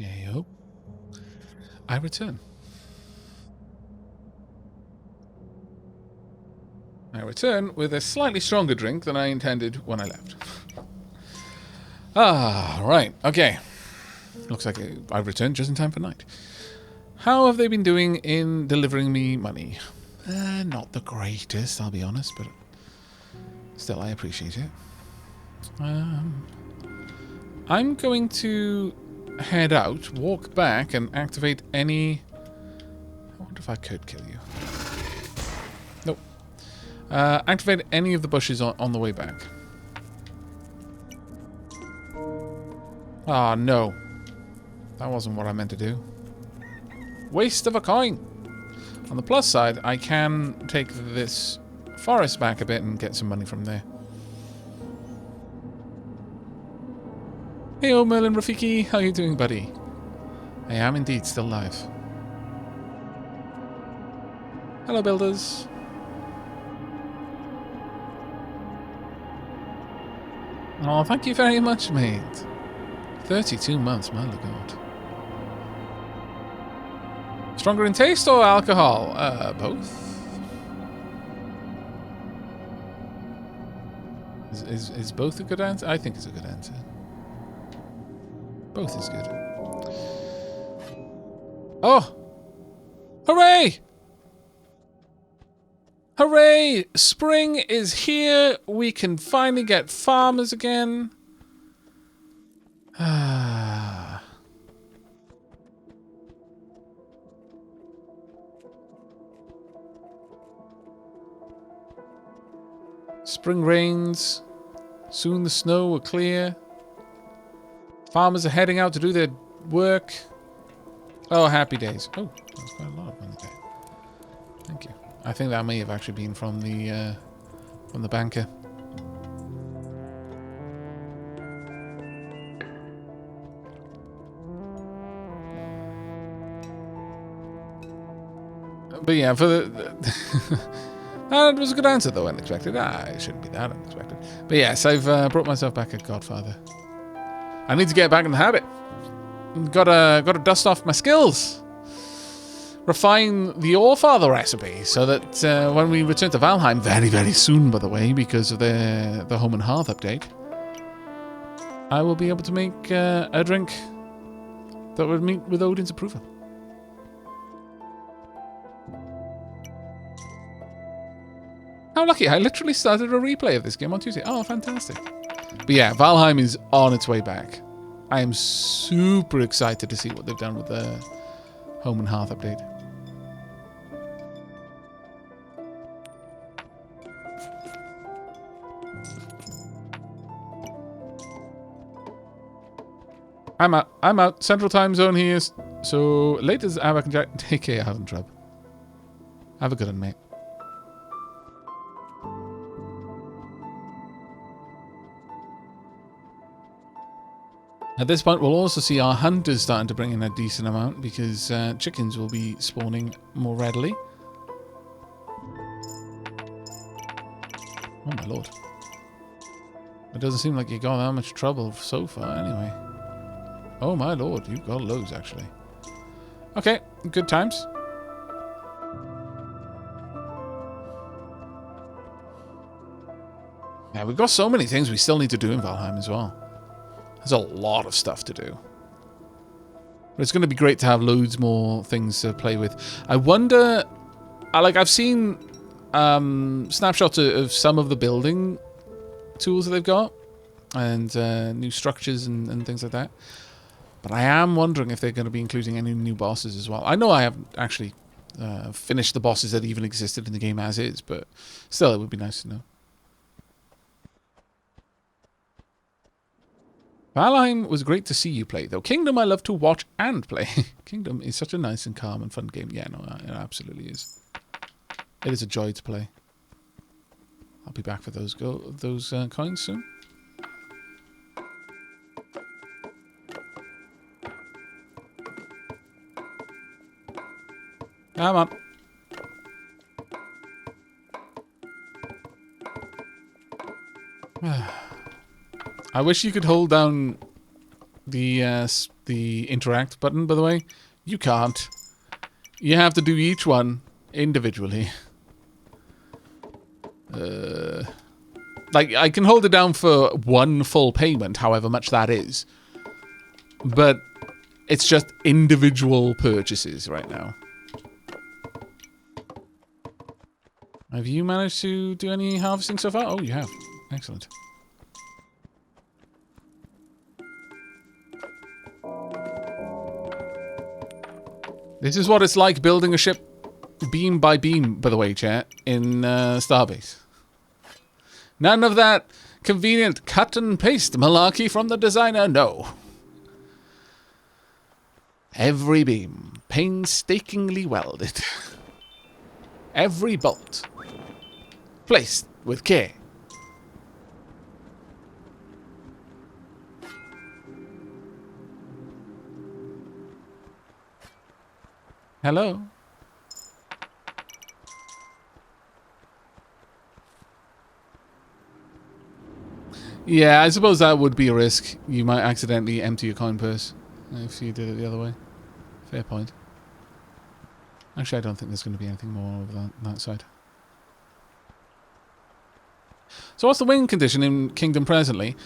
Yo. I return. I return with a slightly stronger drink than I intended when I left. Right. Okay. Looks like I've returned just in time for night. How have they been doing in delivering me money? Not the greatest, I'll be honest, but still, I appreciate it. I'm going to head out, walk back, and activate any... I wonder if I could kill you. Nope. Activate any of the bushes on the way back. Ah, no. That wasn't what I meant to do. Waste of a coin! On the plus side, I can take this forest back a bit and get some money from there. Hey, Merlin Rafiki, how you doing, buddy? I am indeed still live. Hello, builders. Oh, thank you very much, mate. 32 months, my God. Stronger in taste or alcohol? Both. Is both a good answer? I think it's a good answer. Both is good. Oh! Hooray! Hooray! Spring is here. We can finally get farmers again. Spring rains. Soon the snow will clear. Farmers are heading out to do their work. Oh, happy days. Oh, that's quite a lot of money there. Thank you. I think that may have actually been from the banker. But yeah, for the... That was a good answer, though, unexpected. It shouldn't be that unexpected. But yes, I've brought myself back a Godfather. I need to get back in the habit. Gotta dust off my skills. Refine the Allfather recipe so that when we return to Valheim, very, very soon, by the way, because of the Home and Hearth update, I will be able to make a drink that would meet with Odin's approval. How lucky. I literally started a replay of this game on Tuesday. Oh, fantastic. But yeah, Valheim is on its way back. I am super excited to see what they've done with the Home and Hearth update. I'm out. Central time zone here. So, late as Aavak and Jack. Take care, Adam Trub. Have a good one, mate. At this point, we'll also see our hunters starting to bring in a decent amount because chickens will be spawning more readily. Oh my lord. It doesn't seem like you got that much trouble so far anyway. Oh my lord, you've got loads actually. Okay, good times. Yeah, we've got so many things we still need to do in Valheim as well. There's a lot of stuff to do. But it's going to be great to have loads more things to play with. I wonder... I've seen snapshots of some of the building tools that they've got. And new structures and things like that. But I am wondering if they're going to be including any new bosses as well. I know I haven't actually finished the bosses that even existed in the game as is. But still, it would be nice to know. Valheim was great to see you play, though. Kingdom I love to watch and play. Kingdom is such a nice and calm and fun game. Yeah, no, it absolutely is. It is a joy to play. I'll be back for those coins soon. Come on. I wish you could hold down the interact button, by the way. You can't. You have to do each one individually. Like, I can hold it down for one full payment, however much that is. But it's just individual purchases right now. Have you managed to do any harvesting so far? Oh, you have. Excellent. This is what it's like building a ship beam by beam, by the way, chat, in Starbase. None of that convenient cut and paste malarkey from the designer, no. Every beam painstakingly welded. Every bolt placed with care. Hello? Yeah, I suppose that would be a risk. You might accidentally empty your coin purse if you did it the other way. Fair point. Actually, I don't think there's going to be anything more over that side. So what's the win condition in Kingdom presently?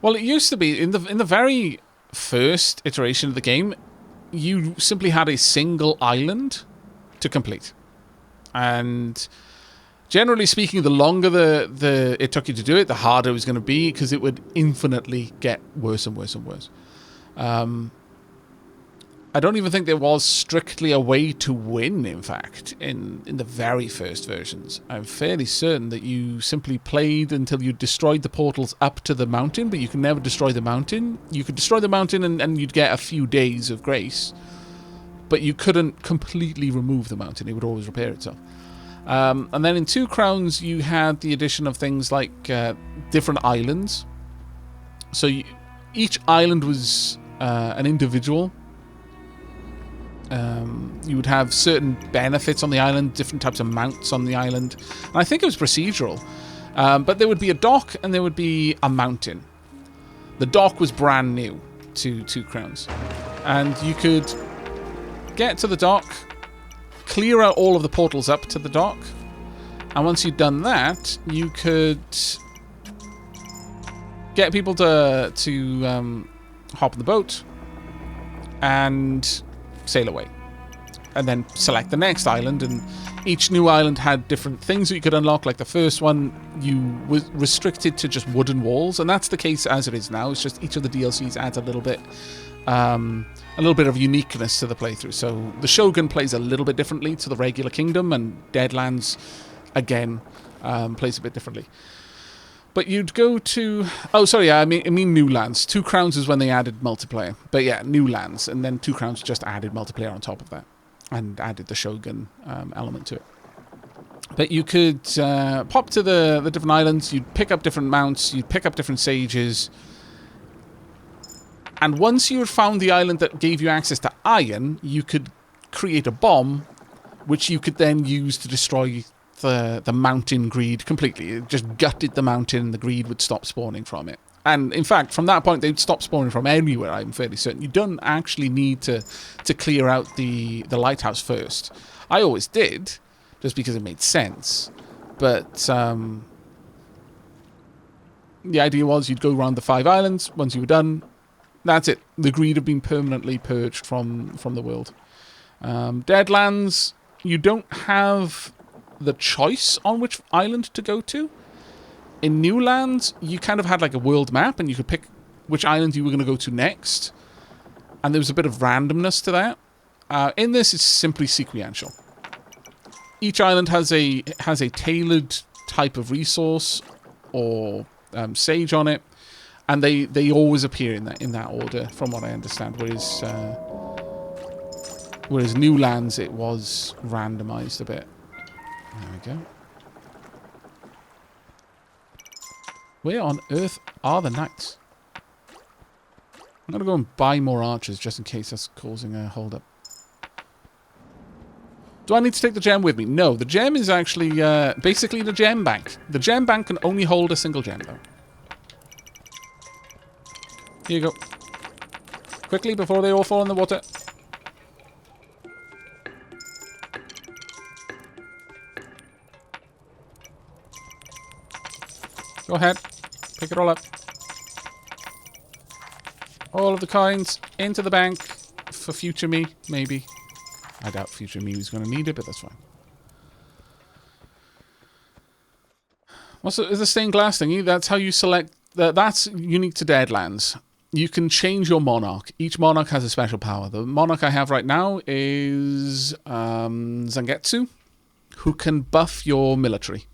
Well, it used to be, in the very first iteration of the game, you simply had a single island to complete. And generally speaking, the longer it took you to do it, the harder it was going to be, because it would infinitely get worse and worse and worse. I don't even think there was strictly a way to win, in fact, in the very first versions. I'm fairly certain that you simply played until you destroyed the portals up to the mountain, but you can never destroy the mountain. You could destroy the mountain and you'd get a few days of grace, but you couldn't completely remove the mountain. It would always repair itself. And then in 2 Crowns, you had the addition of things like different islands. So each island was an individual. You would have certain benefits on the island, different types of mounts on the island. And I think it was procedural. But there would be a dock and there would be a mountain. The dock was brand new to 2 Crowns. And you could get to the dock, clear out all of the portals up to the dock. And once you'd done that, you could get people to hop on the boat and sail away, and then select the next island. And each new island had different things that you could unlock. Like the first one, you were restricted to just wooden walls, and that's the case as it is now. It's just each of the DLCs adds a little bit of uniqueness to the playthrough. So the Shogun plays a little bit differently to the regular Kingdom, and Deadlands again plays a bit differently. But you'd go to... Oh, sorry, I mean New Lands. 2 Crowns is when they added multiplayer. But yeah, New Lands. And then 2 Crowns just added multiplayer on top of that. And added the Shogun element to it. But you could pop to the different islands. You'd pick up different mounts. You'd pick up different sages. And once you had found the island that gave you access to iron, you could create a bomb, which you could then use to destroy the mountain greed completely. It just gutted the mountain and the greed would stop spawning from it. And in fact, from that point, they'd stop spawning from anywhere, I'm fairly certain. You don't actually need to clear out the lighthouse first. I always did, just because it made sense. But the idea was you'd go around the 5 islands. Once you were done, that's it. The greed had been permanently purged from the world. Deadlands, you don't have the choice on which island to go to. In New Lands, you kind of had like a world map, and you could pick which island you were going to go to next. And there was a bit of randomness to that. In this, it's simply sequential. Each island has a tailored type of resource or sage on it, and they always appear in that order, from what I understand. Whereas New Lands, it was randomized a bit. There we go. Where on earth are the knights? I'm going to go and buy more archers just in case that's causing a hold-up. Do I need to take the gem with me? No, the gem is actually basically the gem bank. The gem bank can only hold a single gem, though. Here you go. Quickly, before they all fall in the water. Go ahead. Pick it all up. All of the coins into the bank for future me, maybe. I doubt future me is going to need it, but that's fine. What's the stained glass thingy? That's how you select... That's unique to Deadlands. You can change your monarch. Each monarch has a special power. The monarch I have right now is Zangetsu, who can buff your military.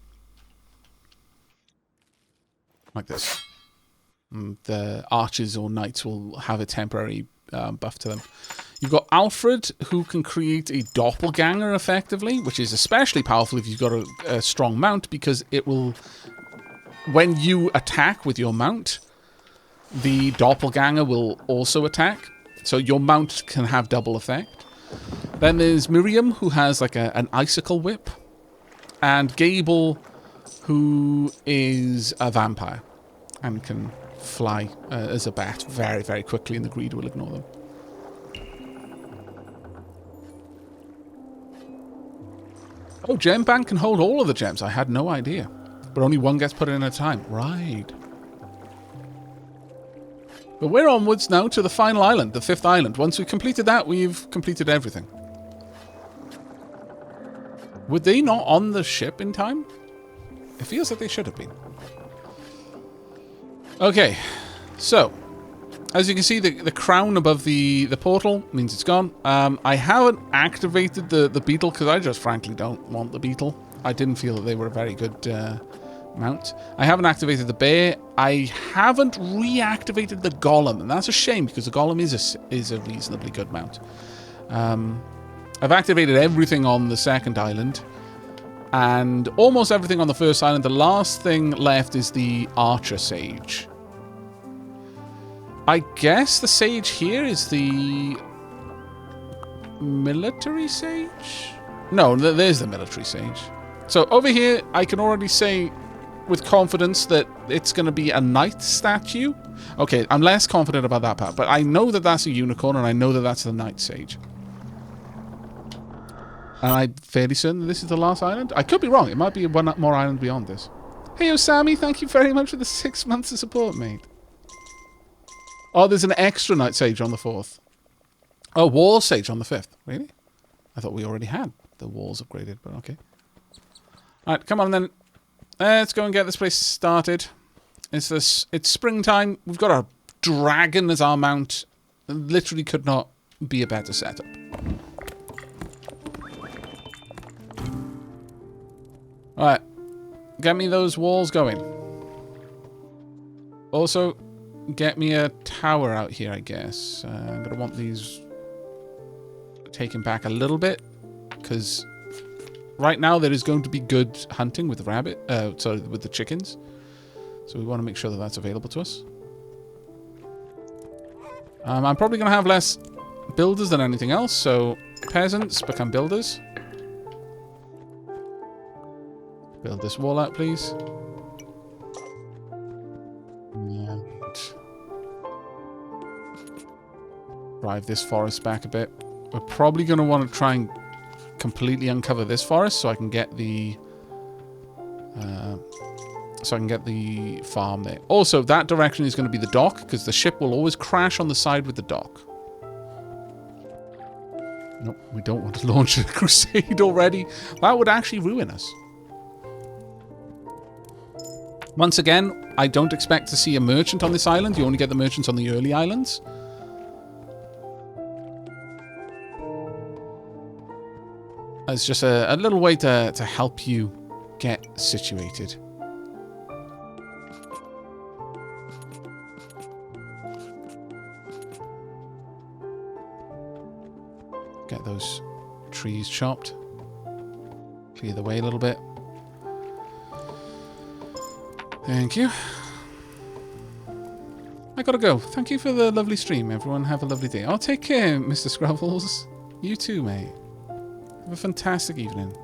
Like this. The archers or knights will have a temporary buff to them. You've got Alfred, who can create a doppelganger effectively, which is especially powerful if you've got a strong mount, because it will... When you attack with your mount, the doppelganger will also attack. So your mount can have double effect. Then there's Miriam, who has like an icicle whip. And Gable, who is a vampire and can fly as a bat very, very quickly, and the greed will ignore them. Oh, Gem Bank can hold all of the gems. I had no idea. But only one gets put in at a time. Right. But we're onwards now to the final island, the 5th island. Once we've completed that, we've completed everything. Were they not on the ship in time? It feels like they should have been. Okay, so as you can see, the crown above the portal means it's gone. I haven't activated the beetle because I just frankly don't want the beetle. I didn't feel that they were a very good mount. I haven't activated the bear. I haven't reactivated the golem, and that's a shame because the golem is a reasonably good mount. I've activated everything on the 2nd island and almost everything on the 1st island. The last thing left is the archer sage. I guess the sage here is the military sage? No, there's the military sage. So over here, I can already say with confidence that it's going to be a knight statue. Okay, I'm less confident about that part, but I know that that's a unicorn, and I know that that's the knight sage. And I'm fairly certain that this is the last island. I could be wrong. It might be one more island beyond this. Hey, Osami, thank you very much for the 6 months of support, mate. Oh, there's an extra Night Sage on the 4th. Oh, Wall Sage on the 5th. Really? I thought we already had the walls upgraded, but okay. Alright, come on then. Let's go and get this place started. It's springtime. We've got a dragon as our mount. Literally could not be a better setup. Alright. Get me those walls going. Also, get me a tower out here, I guess. I'm going to want these taken back a little bit, because right now there is going to be good hunting with the with the chickens. So we want to make sure that that's available to us. I'm probably going to have less builders than anything else, so peasants become builders. Build this wall out, please. And drive this forest back a bit. We're probably going to want to try and completely uncover this forest so I can get the farm there. Also, that direction is going to be the dock, because the ship will always crash on the side with the dock. Nope, we don't want to launch a crusade already. That would actually ruin us. Once again, I don't expect to see a merchant on this island. You only get the merchants on the early islands. It's just a little way to help you get situated. Get those trees chopped. Clear the way a little bit. Thank you. I gotta go. Thank you for the lovely stream, everyone. Have a lovely day. Oh, take care, Mr. Scrubbles. You too, mate. Have a fantastic evening.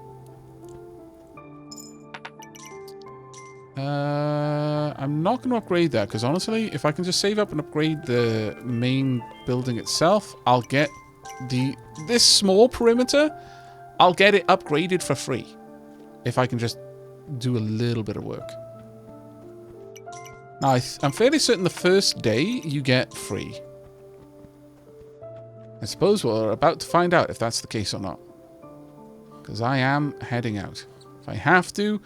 I'm not going to upgrade that, because honestly, if I can just save up and upgrade the main building itself, I'll get this small perimeter, I'll get it upgraded for free. If I can just do a little bit of work. Now, I'm fairly certain the first day you get free. I suppose we're about to find out if that's the case or not. Because I am heading out. If I have to.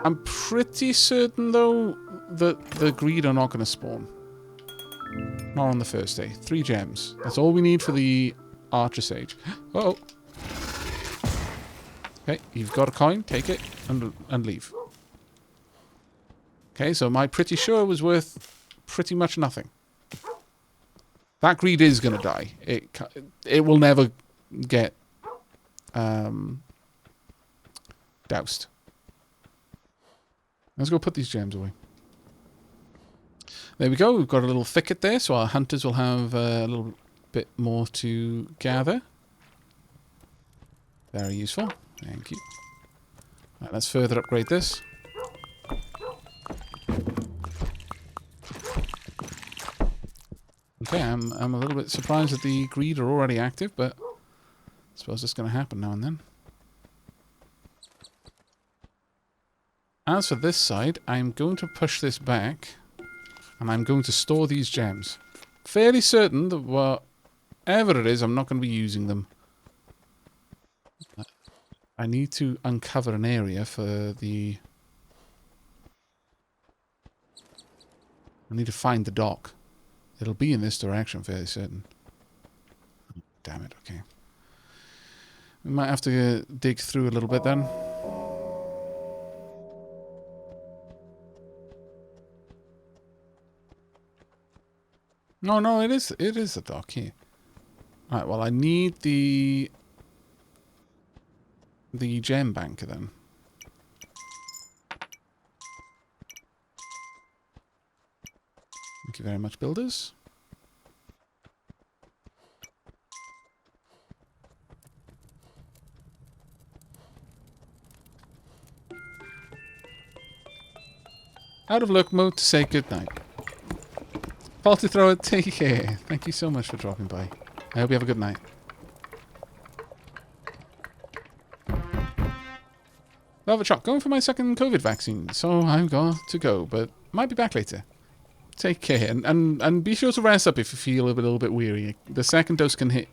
I'm pretty certain, though, that the greed are not going to spawn. Not on the first day. 3 gems. That's all we need for the Archer Sage. Uh-oh. Okay, you've got a coin. Take it and leave. Okay, so my pretty sure was worth pretty much nothing. That greed is going to die. It will never get doused. Let's go put these gems away. There we go. We've got a little thicket there, so our hunters will have a little bit more to gather. Very useful. Thank you. Right, let's further upgrade this. Okay, I'm a little bit surprised that the greed are already active, but I suppose it's going to happen now and then. As for this side, I'm going to push this back, and I'm going to store these gems. Fairly certain that whatever it is, I'm not going to be using them. I need to uncover an area for the... I need to find the dock. It'll be in this direction, fairly certain. Damn it, okay. We might have to dig through a little bit then. No, it is the dock here. Alright, well I need the gem banker then. Thank you very much, builders. Out of luck mode to say goodnight. Faulty Thrower, take care. Thank you so much for dropping by. I hope you have a good night. Velvet Shock, going for my second COVID vaccine, so I've got to go, but might be back later. Take care, and be sure to rest up if you feel a little bit weary. The second dose can hit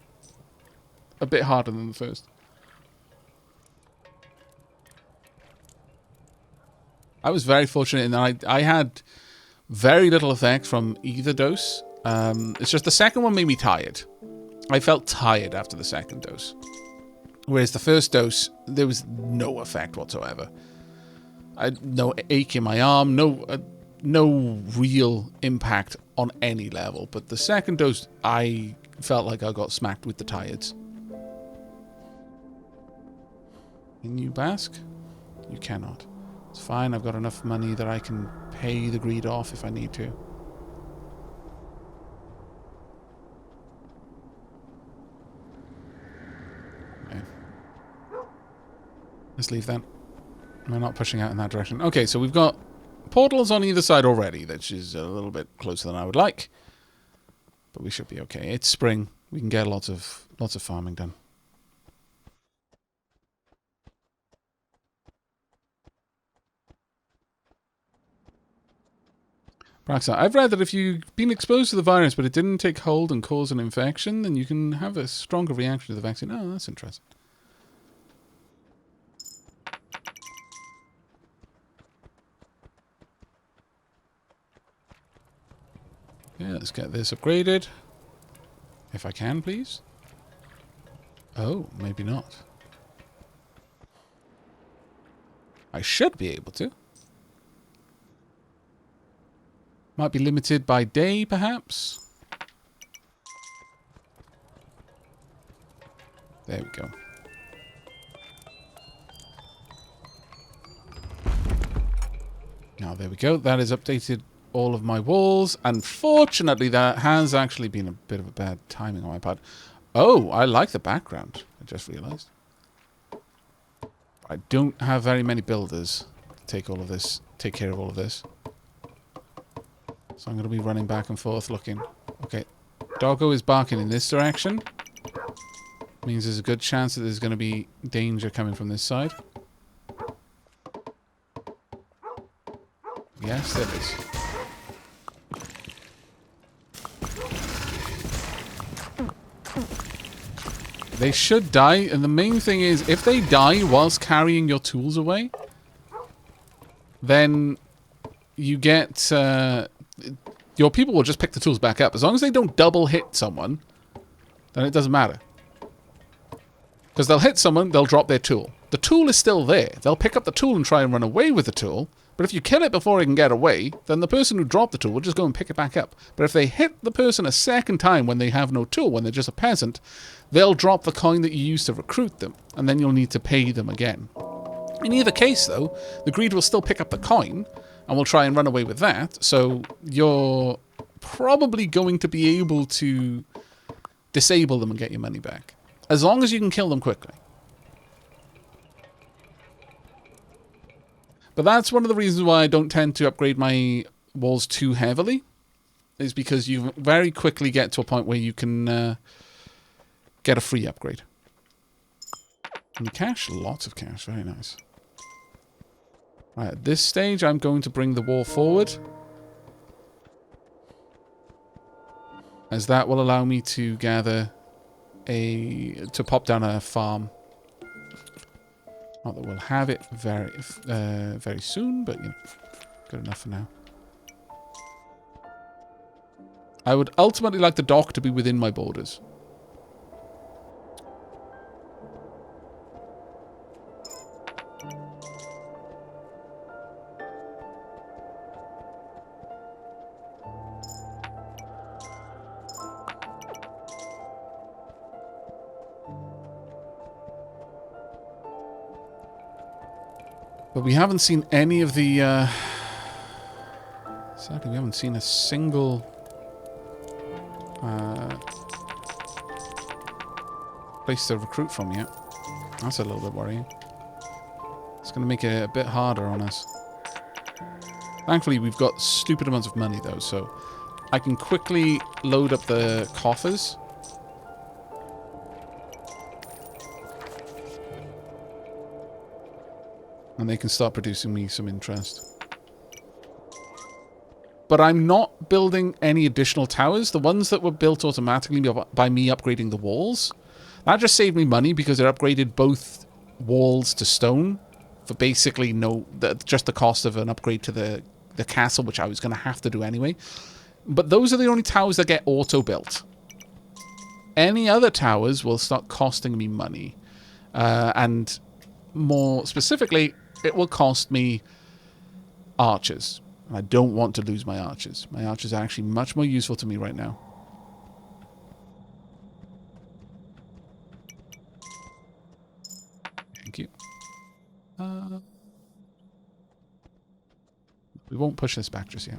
a bit harder than the first. I was very fortunate in that I had very little effect from either dose. It's just the second one made me tired. I felt tired after the second dose. Whereas the first dose, there was no effect whatsoever. I had no ache in my arm, no real impact on any level. But the second dose, I felt like I got smacked with the tired's. Can you bask? You cannot. It's fine, I've got enough money that I can pay the greed off if I need to. Okay. Let's leave that. We're not pushing out in that direction. Okay, so we've got portals on either side already, which is a little bit closer than I would like. But we should be okay. It's spring. We can get lots of farming done. Braxa, I've read that if you've been exposed to the virus but it didn't take hold and cause an infection, then you can have a stronger reaction to the vaccine. Oh, that's interesting. Yeah, let's get this upgraded. If I can, please. Oh, maybe not. I should be able to. Might be limited by day, perhaps. There we go. Now, there we go. That has updated all of my walls. Unfortunately, that has actually been a bit of a bad timing on my part. Oh, I like the background. I just realized. I don't have very many builders. take all of this, take care of all of this. So I'm going to be running back and forth looking. Okay, doggo is barking in this direction. Means there's a good chance that there's going to be danger coming from this side. Yes, there is. They should die, and the main thing is, if they die whilst carrying your tools away, then you get... your people will just pick the tools back up. As long as they don't double hit someone, then it doesn't matter. Because they'll hit someone, they'll drop their tool. The tool is still there. They'll pick up the tool and try and run away with the tool, but if you kill it before it can get away, then the person who dropped the tool will just go and pick it back up. But if they hit the person a second time when they have no tool, when they're just a peasant, they'll drop the coin that you used to recruit them, and then you'll need to pay them again. In either case, though, the greed will still pick up the coin, and will try and run away with that, so you're probably going to be able to disable them and get your money back. As long as you can kill them quickly. But that's one of the reasons why I don't tend to upgrade my walls too heavily. Is because you very quickly get to a point where you can get a free upgrade. And cash? Lots of cash. Very nice. Right, at this stage, I'm going to bring the wall forward. As that will allow me to gather to pop down a farm. Not that we'll have it very soon, but you know, good enough for now. I would ultimately like the dock to be within my borders. But we haven't seen any of the... sadly, we haven't seen a single... place to recruit from yet. That's a little bit worrying. It's going to make it a bit harder on us. Thankfully, we've got stupid amounts of money, though, so I can quickly load up the coffers. And they can start producing me some interest. But I'm not building any additional towers. The ones that were built automatically by me upgrading the walls, that just saved me money because it upgraded both walls to stone for basically just the cost of an upgrade to the castle, which I was going to have to do anyway. But those are the only towers that get auto-built. Any other towers will start costing me money. And more specifically, it will cost me archers. And I don't want to lose my archers. My archers are actually much more useful to me right now. Thank you. We won't push this back just yet.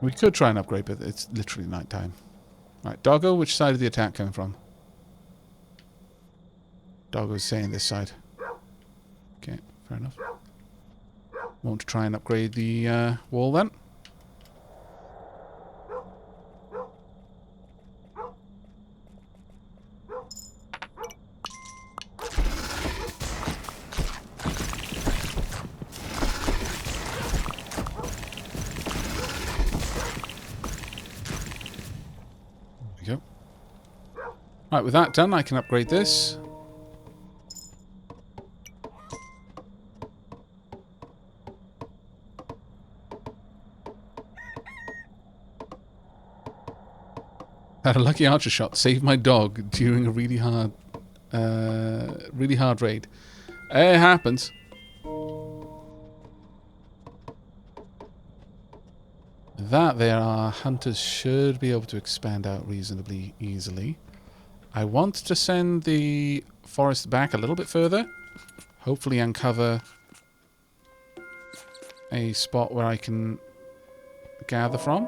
We could try and upgrade, but it's literally night time. Right, Doggo, which side of the attack coming from? Doggo's saying this side. Okay, fair enough. Want to try and upgrade the wall then? Right, with that done, I can upgrade this. Had a lucky archer shot. Saved my dog during a really hard raid. It happens. That there are hunters should be able to expand out reasonably easily. I want to send the forest back a little bit further. Hopefully uncover a spot where I can gather from.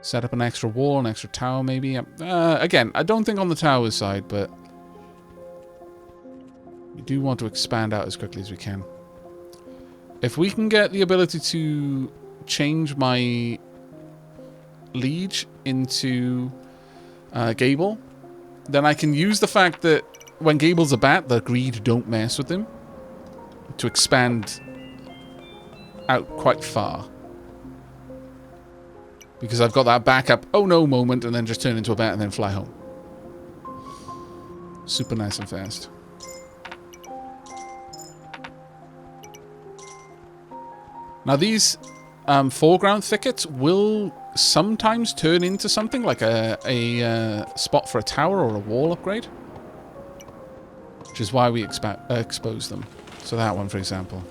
Set up an extra wall, an extra tower maybe. Again, I don't think on the tower side, but we do want to expand out as quickly as we can. If we can get the ability to change my liege into Gable, then I can use the fact that when Gable's a bat, the greed don't mess with him to expand out quite far. Because I've got that backup, oh no moment, and then just turn into a bat and then fly home. Super nice and fast. Now these foreground thickets will sometimes turn into something like a spot for a tower or a wall upgrade. Which is why we expose them. So that one, for example.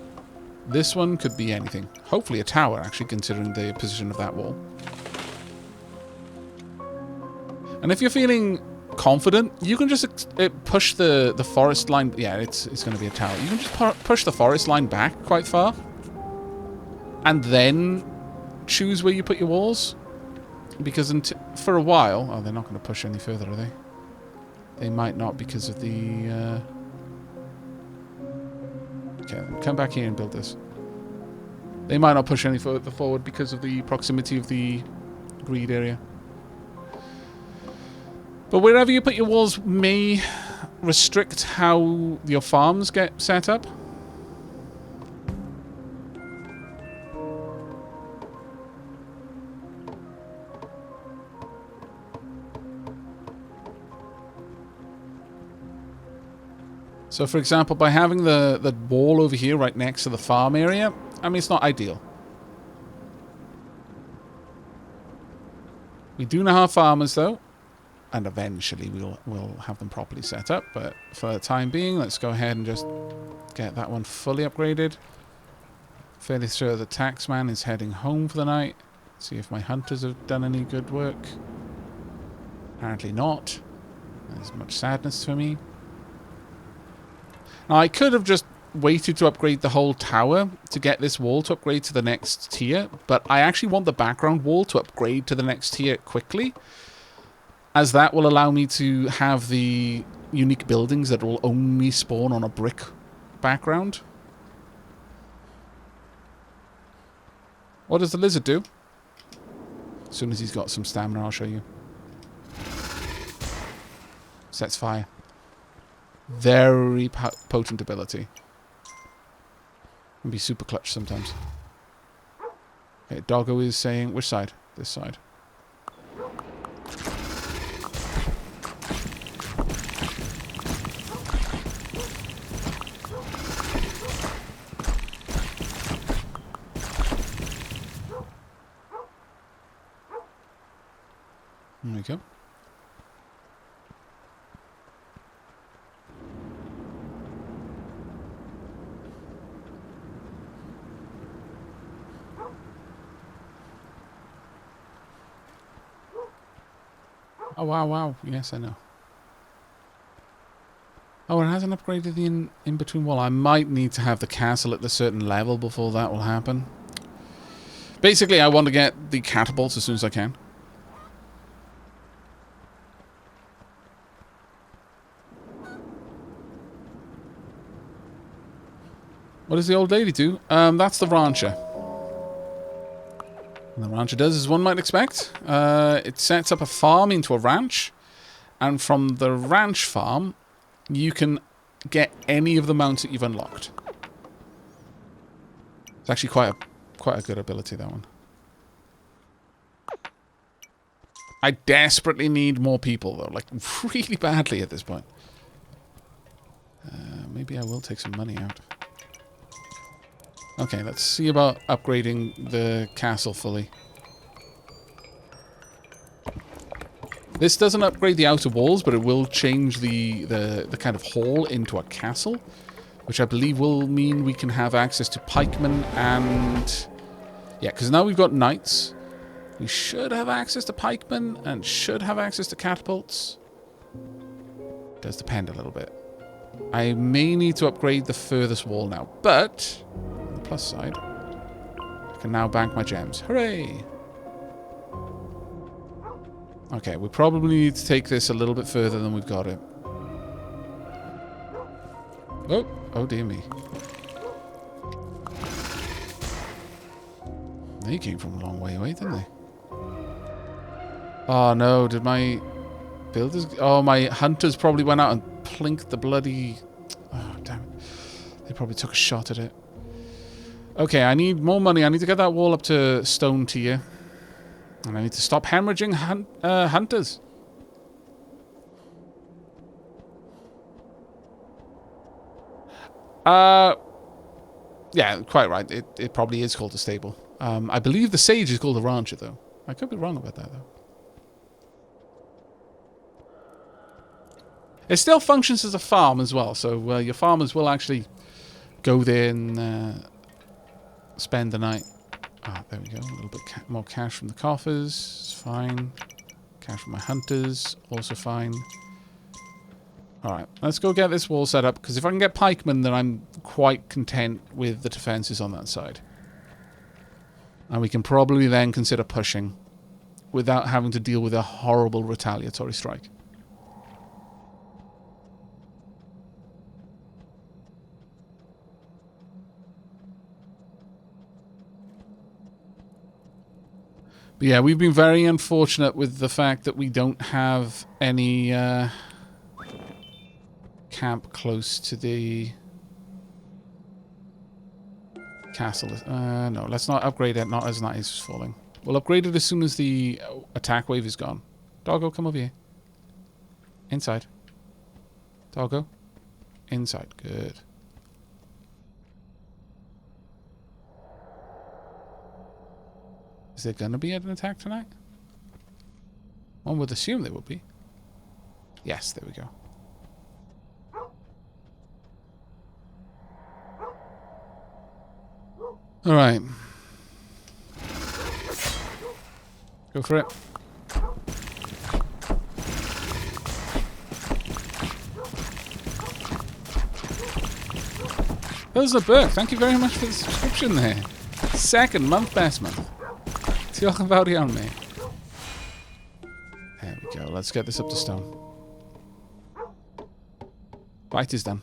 This one could be anything. Hopefully a tower, actually, considering the position of that wall. And if you're feeling confident, you can just push the forest line. Yeah, it's going to be a tower. You can just push the forest line back quite far. And then choose where you put your walls. Because for a while... Oh, they're not going to push any further, are they? They might not because of the... Okay, come back here and build this. They might not push any further forward because of the proximity of the greed area. But wherever you put your walls may restrict how your farms get set up. So, for example, by having the wall over here right next to the farm area, I mean, it's not ideal. We do now have farmers, though. And eventually we'll have them properly set up. But for the time being, let's go ahead and just get that one fully upgraded. Fairly sure the taxman is heading home for the night. See if my hunters have done any good work. Apparently not. There's much sadness for me. Now, I could have just waited to upgrade the whole tower to get this wall to upgrade to the next tier. But I actually want the background wall to upgrade to the next tier quickly. As that will allow me to have the unique buildings that will only spawn on a brick background. What does the lizard do? As soon as he's got some stamina, I'll show you. Sets fire. Very potent ability. Can be super clutch sometimes. Okay, Doggo is saying... Which side? This side. There we go. Oh, wow, wow. Yes, I know. Oh, it hasn't upgraded the in-between wall. I might need to have the castle at a certain level before that will happen. Basically, I want to get the catapults as soon as I can. What does the old lady do? That's the rancher. And the rancher does as one might expect. It sets up a farm into a ranch. And from the ranch farm, you can get any of the mounts that you've unlocked. It's actually quite a good ability, that one. I desperately need more people, though. Like, really badly at this point. Maybe I will take some money out. Okay, let's see about upgrading the castle fully. This doesn't upgrade the outer walls, but it will change the kind of hall into a castle, which I believe will mean we can have access to pikemen and... Yeah, because now we've got knights. We should have access to pikemen and should have access to catapults. Does depend a little bit. I may need to upgrade the furthest wall now, but... Plus side, I can now bank my gems. Hooray! Okay, we probably need to take this a little bit further than we've got it. Oh, oh dear me. They came from a long way away, didn't they? Oh no, did my builders... Oh, my hunters probably went out and plinked the bloody... Oh, damn it. They probably took a shot at it. Okay, I need more money. I need to get that wall up to stone tier. And I need to stop hemorrhaging hunters. Yeah, quite right. It probably is called a stable. I believe the sage is called a rancher, though. I could be wrong about that, though. It still functions as a farm as well, so your farmers will actually go there and spend the night. Ah, there we go. A little bit more cash from the coffers. It's fine. Cash from my hunters. Also fine. Alright, let's go get this wall set up, because if I can get pikemen, then I'm quite content with the defenses on that side. And we can probably then consider pushing without having to deal with a horrible retaliatory strike. But yeah, we've been very unfortunate with the fact that we don't have any camp close to the castle. No, let's not upgrade it, not as night is falling. We'll upgrade it as soon as the attack wave is gone. Doggo, come over here. Inside. Doggo. Inside. Good. Is there going to be an attack tonight? One would assume there would be. Yes, there we go. Alright. Go for it. Pilsner Burke, thank you very much for the subscription there. Second month, best month. Diolch yn fawr iawn, mate. There we go. Let's get this up to stone. Fight is done.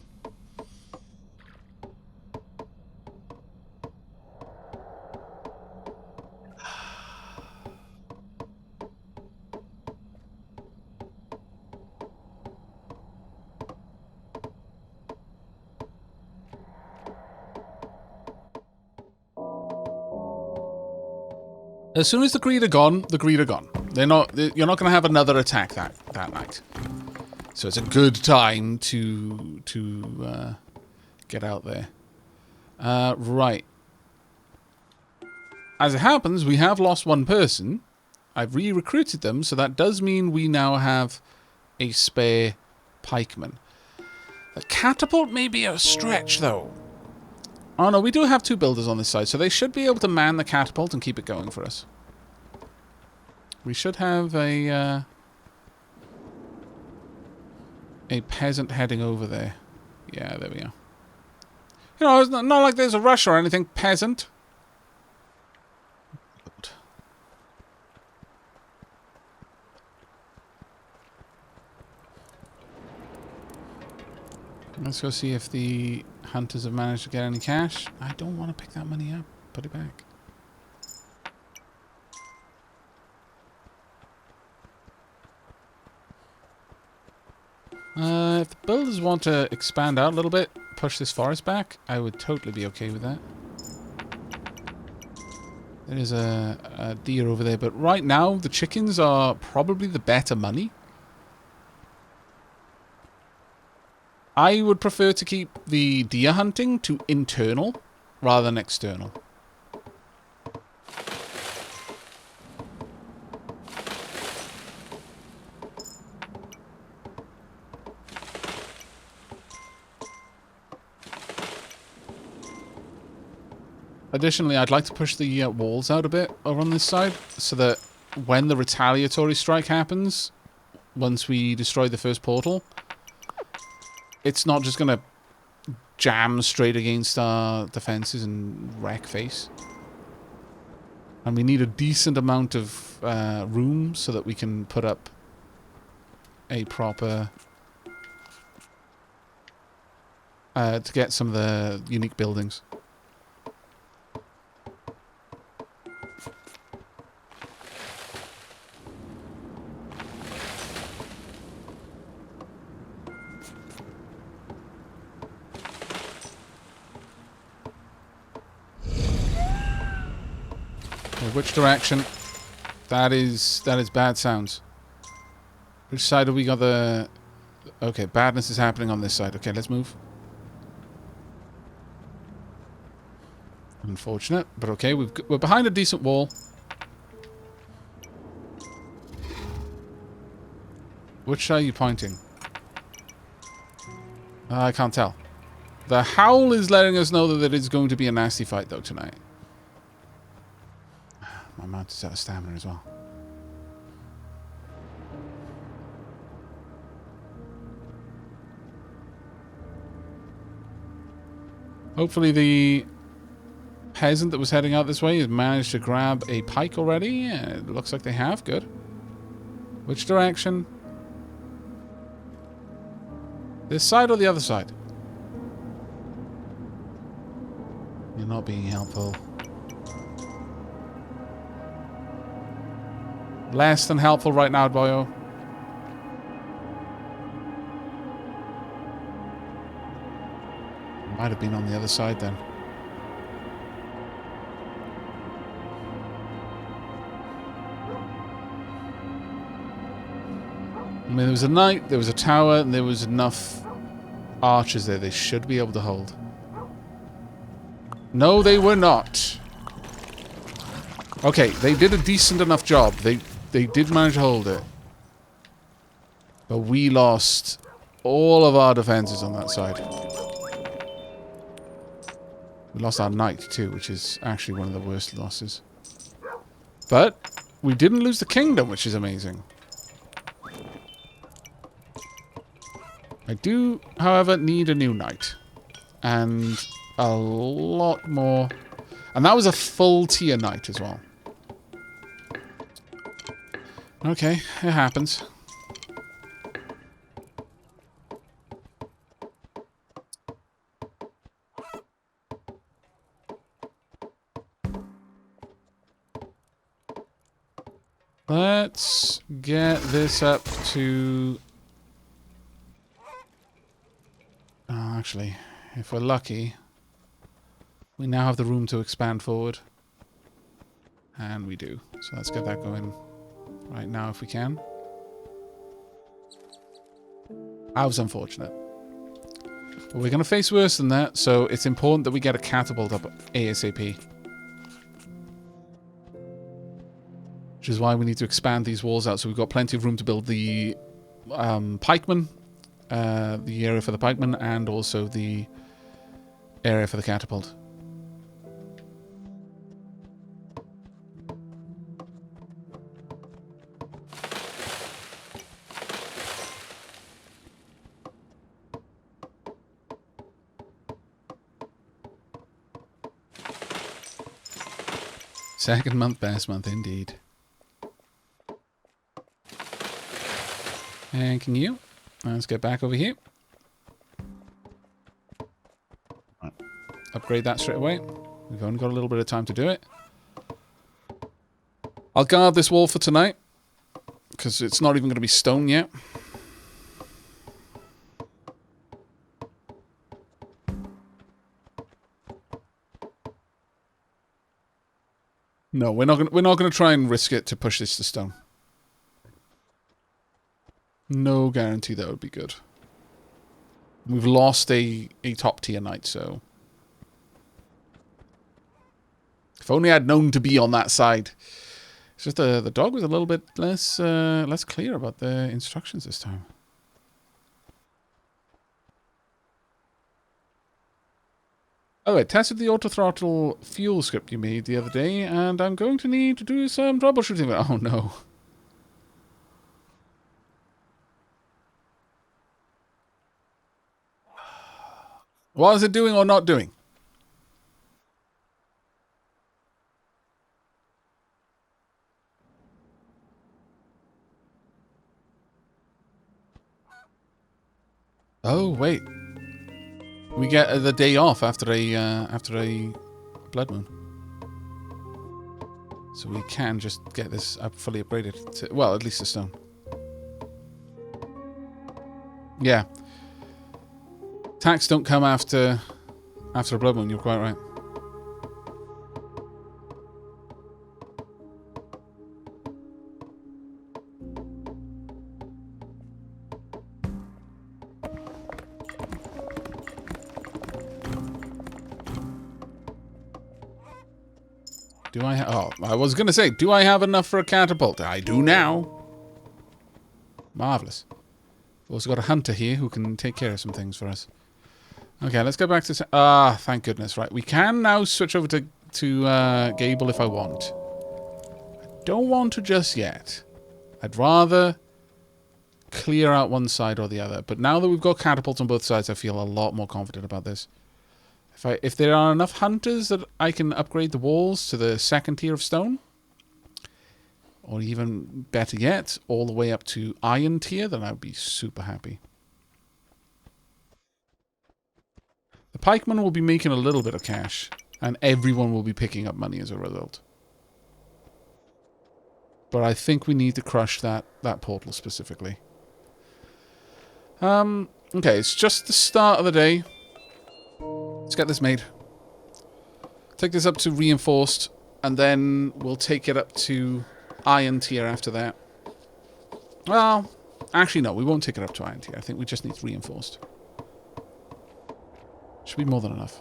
As soon as the greed are gone, the greed are gone. You're not going to have another attack that night. So it's a good time to get out there. Right. As it happens, we have lost one person. I've re-recruited them, so that does mean we now have a spare pikeman. The catapult may be a stretch, though. Oh no, we do have two builders on this side, so they should be able to man the catapult and keep it going for us. We should have a peasant heading over there. Yeah, there we are. You know, it's not like there's a rush or anything, peasant. Let's go see if the hunters have managed to get any cash. I don't want to pick that money up. Put it back. If the builders want to expand out a little bit, push this forest back, I would totally be okay with that. There is a deer over there, but right now the chickens are probably the better money. I would prefer to keep the deer hunting to internal rather than external. Additionally, I'd like to push the walls out a bit over on this side so that when the retaliatory strike happens, once we destroy the first portal, it's not just going to jam straight against our defenses and wreck face. And we need a decent amount of room so that we can put up a proper... to get some of the unique buildings. Which direction? That is bad sounds. Which side have we got the... Okay, badness is happening on this side. Okay, let's move. Unfortunate, but okay, we're behind a decent wall. Which are you pointing? I can't tell. The howl is letting us know that it is going to be a nasty fight, though, tonight. My mount is out of stamina as well. Hopefully the peasant that was heading out this way has managed to grab a pike already. Yeah, it looks like they have. Good. Which direction? This side or the other side? You're not being helpful. Less than helpful right now, boyo. Might have been on the other side then. I mean, there was a knight, there was a tower, and there was enough archers there. They should be able to hold. No, they were not. Okay, they did a decent enough job. They did manage to hold it. But we lost all of our defenses on that side. We lost our knight too, which is actually one of the worst losses. But we didn't lose the kingdom, which is amazing. I do, however, need a new knight. And a lot more. And that was a full tier knight as well. Okay, it happens. Let's get this up to... Oh, actually, if we're lucky, we now have the room to expand forward. And we do. So let's get that going right now if we can. I was unfortunate. But we're going to face worse than that, so it's important that we get a catapult up ASAP. Which is why we need to expand these walls out, so we've got plenty of room to build the pikemen, the area for the pikemen, and also the area for the catapult. Second month, best month indeed. And can you? Let's get back over here. Right. Upgrade that straight away. We've only got a little bit of time to do it. I'll guard this wall for tonight, because it's not even going to be stone yet. No, we're not going to try and risk it to push this to stone. No guarantee that would be good. We've lost a top tier knight, so... If only I'd known to be on that side. It's just the dog was a little bit less clear about the instructions this time. Oh, I tested the auto-throttle fuel script you made the other day, and I'm going to need to do some troubleshooting. Oh no. What is it doing or not doing? Oh, wait. We get the day off after a blood moon. So we can just get this fully upgraded to, well, at least a stone. Yeah. Attacks don't come after a blood moon, you're quite right. Do I oh, I was going to say, do I have enough for a catapult? I do now. Marvellous. We've also got a hunter here who can take care of some things for us. Okay, let's go back to... Ah, thank goodness. Right, we can now switch over to Gable if I want. I don't want to just yet. I'd rather clear out one side or the other. But now that we've got catapults on both sides, I feel a lot more confident about this. If there are enough hunters that I can upgrade the walls to the second tier of stone, or even better yet, all the way up to iron tier, then I would be super happy. The pikemen will be making a little bit of cash, and everyone will be picking up money as a result. But I think we need to crush that portal specifically. Okay, it's just the start of the day. Let's get this made. Take this up to reinforced, and then we'll take it up to iron tier after that. Well, actually no, we won't take it up to iron tier. I think we just need reinforced. Should be more than enough.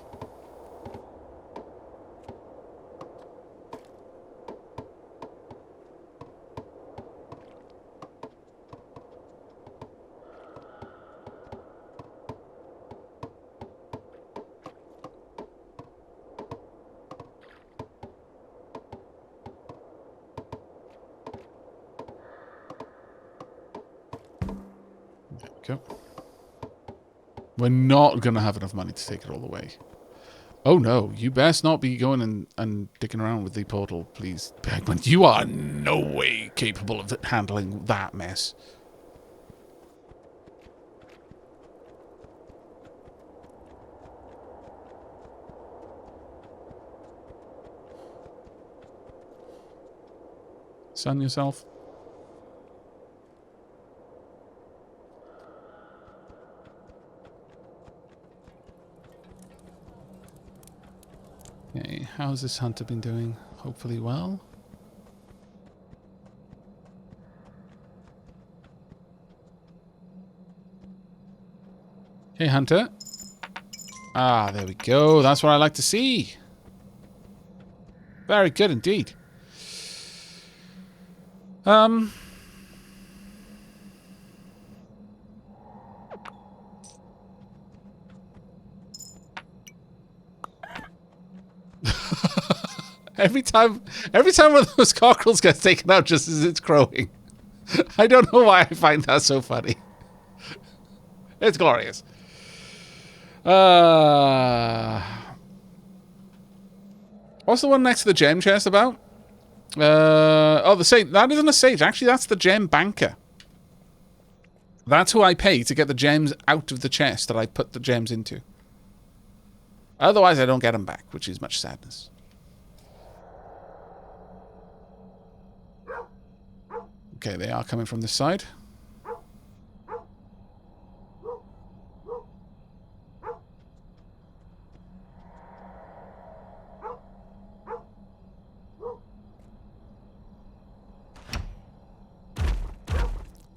There we go. We're not going to have enough money to take it all the way. Oh no, you best not be going and dicking around with the portal, please, Bergman. You are no way capable of handling that mess. Sun yourself. Okay, how's this hunter been doing? Hopefully well. Okay, hunter. Ah, there we go. That's what I like to see. Very good indeed. Every time one of those cockerels gets taken out just as it's crowing. I don't know why I find that so funny. It's glorious. What's the one next to the gem chest about? Oh, the sage. That isn't a sage. Actually, that's the gem banker. That's who I pay to get the gems out of the chest that I put the gems into. Otherwise, I don't get them back, which is much sadness. Okay, they are coming from this side.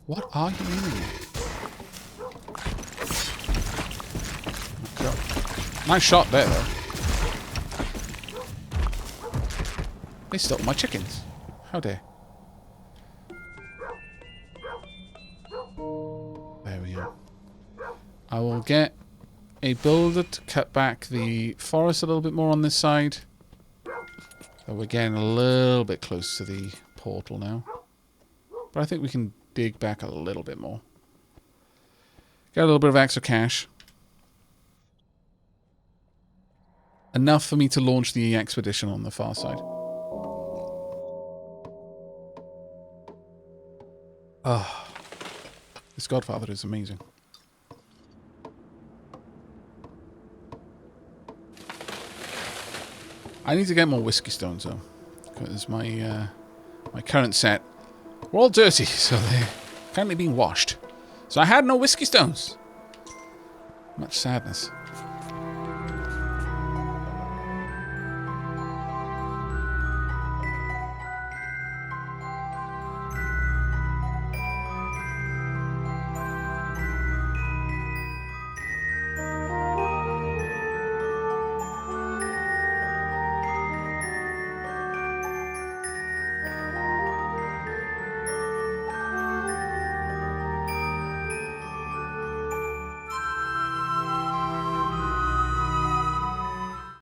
What are you aiming at? Nice shot there, though. They stole my chickens. How dare. There we go. I will get a builder to cut back the forest a little bit more on this side. So we're getting a little bit close to the portal now. But I think we can dig back a little bit more. Get a little bit of extra cash. Enough for me to launch the expedition on the far side. Ah, this Godfather is amazing. I need to get more whiskey stones, though. Because my current set... We're all dirty, so they're currently being washed. So I had no whiskey stones. Much sadness.